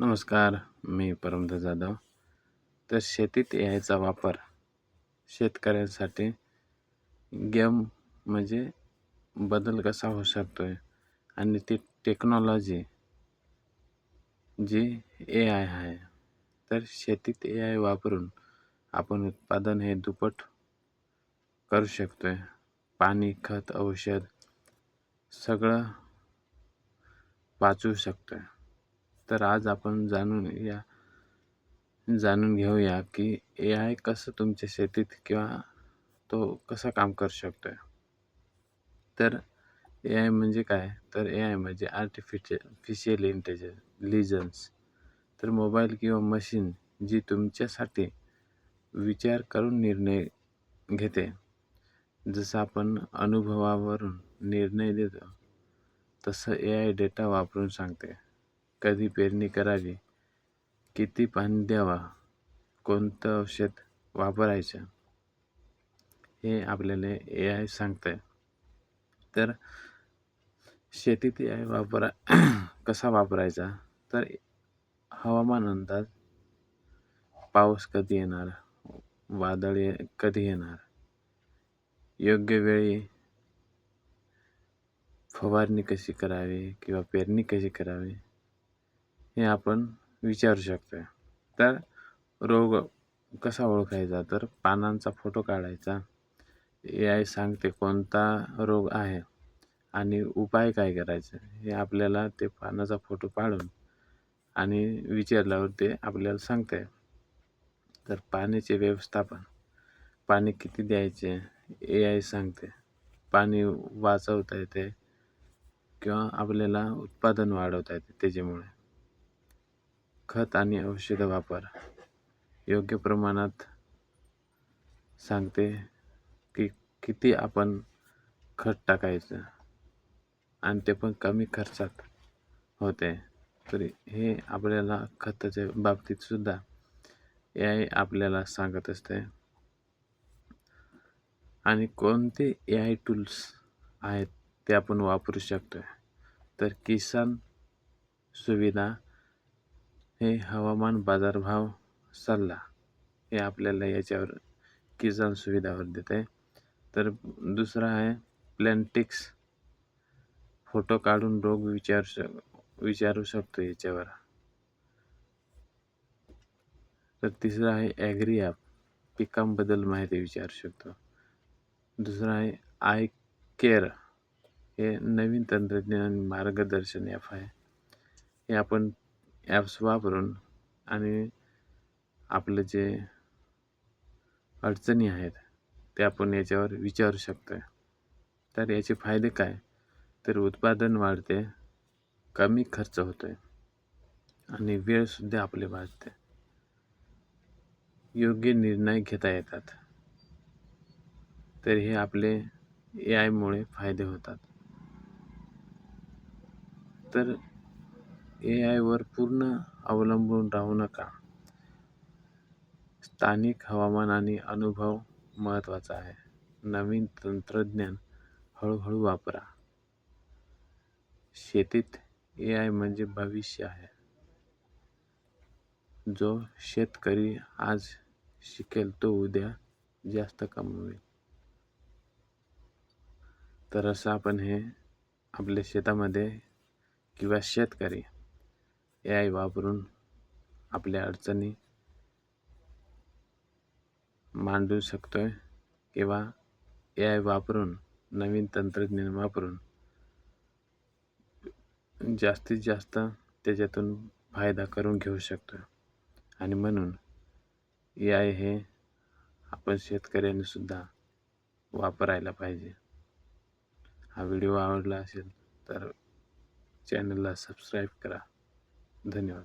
नमस्कार, मी परमदा जाधव. तर शेतीत यायचा वापर शेतकऱ्यांसाठी गेम म्हणजे बदल कसा होऊ शकतोय आणि ती टेक्नॉलॉजी जी AI आहे. तर शेतीत AI वापरून आपण उत्पादन हे दुप्पट करू शकतोय. पाणी, खत, औषध सगळं वाचवू शकतोय. तर आज आपण जाणून घेऊया की AI कसं तुमच्या शेतीत किंवा तो कसा काम करू शकतोय. तर AI म्हणजे काय? तर AI म्हणजे आर्टिफिशियल इंटेलिजन्स. तर मोबाईल किंवा मशीन जी तुमच्यासाठी विचार करून निर्णय घेते. जसं आपण अनुभवावरून निर्णय देतो, तसं AI डेटा वापरून सांगते. कधी पेरणी करावी, किती पाणी द्यावा, कोणतं औषध वापरायचं, हे आपल्याला AI सांगतंय. तर शेतीत AI कसा वापरायचा? तर हवामान अंदाज, पाऊस कधी येणार, कधी येणार, योग्य वेळी फवारणी कशी करावी किंवा पेरणी कशी करावी, हे आपण विचारू शकतो. तर रोग कसा ओळखायचा? तर पानांचा फोटो काढायचा. AI सांगते कोणता रोग आहे आणि उपाय काय करायचे, हे आपल्याला ते पानाचा फोटो काढून आणि विचारल्यावर ते आपल्याला सांगते. तर पाण्याचे व्यवस्थापन, पाणी किती द्यायचे, AI सांगते. पाणी वाचवता येते किंवा आपल्याला उत्पादन वाढवता येते त्याच्यामुळे. खत आणि औषध वापर योग्य प्रमाणात सांगते की किती आपण खत टाकायचं आणि ते पण कमी खर्चात होते. तर हे आपल्याला खताच्या बाबतीत सुद्धा AI आपल्याला सांगत असते. आणि कोणते AI टूल्स आहेत ते आपण वापरू शकतो. तर किसान सुविधा हे हवामान बाजारभाव सल्ला हे आपल्याला याच्यावर किसान सुविधावर देते. तर दुसरा आहे प्लॅन्टिक्स, फोटो काढून रोग विचारू शकतो याच्यावर. तर तिसरा आहे ॲग्री ॲप, पिकांबद्दल माहिती विचारू शकतो. दुसरा आहे आय केअर, हे नवीन तंत्रज्ञान मार्गदर्शन ॲप आहे. हे आपण ॲप्स वापरून आणि आपलं जे अडचणी आहेत ते आपण याच्यावर विचारू शकतो. तर याचे फायदे काय? तर उत्पादन वाढते, कमी खर्च होतोय आणि वेळसुद्धा आपले वाचते. योग्य निर्णय घेता येतात. तर हे आपले AI मुळे फायदे होतात. तर AI पूर्ण अवलंबून राहू नका. स्थानिक हवामान आणि अनुभव महत्त्वाचा आहे. नवीन तंत्रज्ञान हळूहळू वापरा. शेतीत AI म्हणजे भविष्य आहे. जो शेतकरी आज शिकेल तो उद्या जास्त कमवेल. तर असं आपण हे आपल्या शेतामध्ये किंवा शेतकरी AI वापरून आपल्या अडचणी मांडू शकतोय किंवा AI वापरून, नवीन तंत्रज्ञान वापरून जास्तीत जास्त त्याच्यातून फायदा करून घेऊ शकतो. आणि म्हणून AI हे आपण शेतकऱ्यांनी सुद्धा वापरायला पाहिजे. हा व्हिडिओ आवडला असेल तर चॅनलला सबस्क्राईब करा. धन्यवाद.